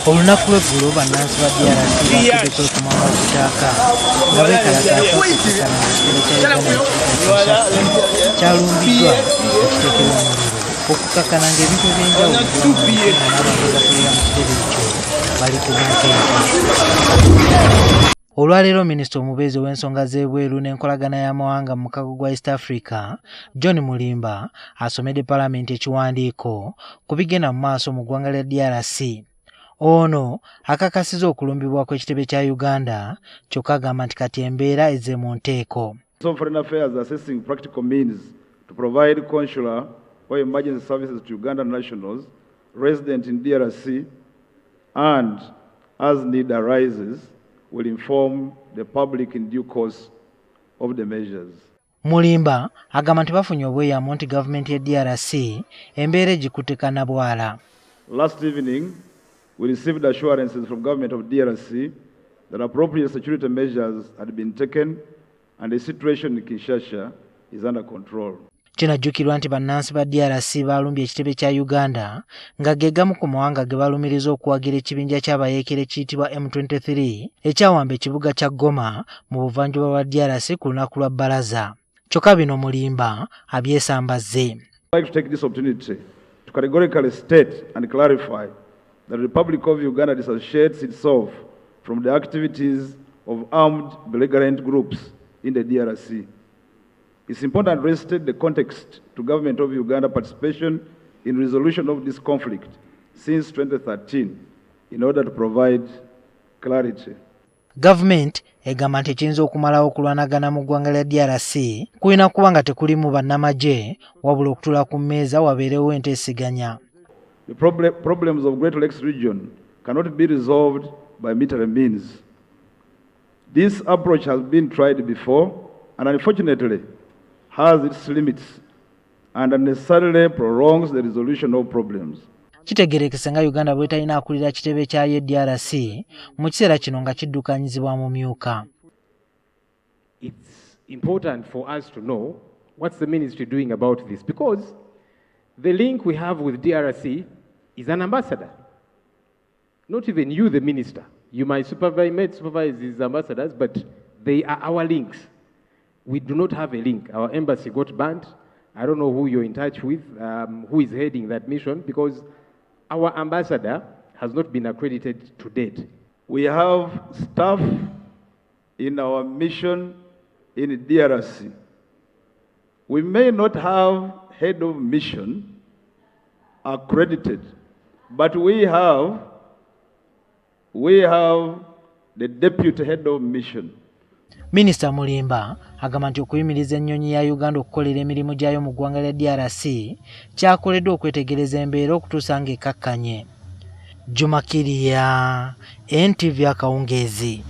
Olunaku lw'eggulo bannansi ba DRC bakedeko ku mwamba kitaaka nga beekalakaasa okusikana mu kitebe kya Uganda kyalumbiddwa ekiteekebwa omuliro okukakkana ng'ebintu eby'enjawulo n'abantu abakulira mu kitebe ekyo bali ku bunkenke. Olwaleero minisita omubeezi w'ensonga z'ebweru n'enkolagana y'amawanga mu mukago gwa East Africa, John Mulimba, asomedde Paalamenti ekiwandiiko ku bigenda mu maaso mu ggwanga lya DRC. Ono akakasizza okulumbibwa kw'ekitebe kya Uganda kyokka agamba nti kati embeera ezze mu nteeko. Foreign Affairs assessing practical means to provide consular or emergency services to Ugandan nationals resident in DRC and, as need arises, will inform the public in due course of the measures. Mulimba agamba nti bafunye obweyamo nti gavumenti ya DRC embeera egikutteka na bwala. Last evening, we received assurances from government of DRC that appropriate security measures had been taken and the situation in Kinshasa is under control. Kinajjukirwa nti bannansi ba DRC baalumbye ekitebe kya Uganda nga ge gamu ku mawanga ge balumiriza okuwagira ekibinja ky'abayeekera ekiyitibwa M23 ekyawamba ekibuga kya Goma mu buvanjuba bwa DRC ku lunaku lwa Baraza. Kyokka bino Mulimba abyesambazze. I'd like to take this opportunity to categorically state and clarify that the Republic of Uganda dissociates itself from the activities of armed belligerent groups in the DRC. It's important to restate the context to government of Uganda participation in resolution of this conflict since 2013 in order to provide clarity. Government egamba nti ekiyinza okumalawo okulwanagana mu ggwanga lya DRC kulina kuba nga tekulimu bannamagye wabula okutula ku mmeeza wabeerewo enteeseganya. The problems of Great Lakes region cannot be resolved by military means. This approach has been tried before and unfortunately has its limits and unnecessarily prolongs the resolution of problems. Kitegerekese nga Uganda bwe talina akulira kitebe kyayo DRC mu kiseera kino nga kiddukanyizibwa mu myuka. It's important for us to know what's the ministry doing about this, because the link we have with DRC is an ambassador. Not even you, the minister. You might supervise these ambassadors, but they are our links. We do not have a link. Our embassy got banned. I don't know who you're in touch with, who is heading that mission, because our ambassador has not been accredited to date. We have staff in our mission in DRC. We may not have head of mission accredited, but we have the deputy head of mission. Minisita Mulimba agamba nti okuyimiriza ennyonyi ya Uganda okukolera emirimu gyayo mu ggwanga lya DRC kyakoleddwa okwetegereza embeera okutuusa ng'ekkakkanye. Juma Kiria, NTV Akawungeezi.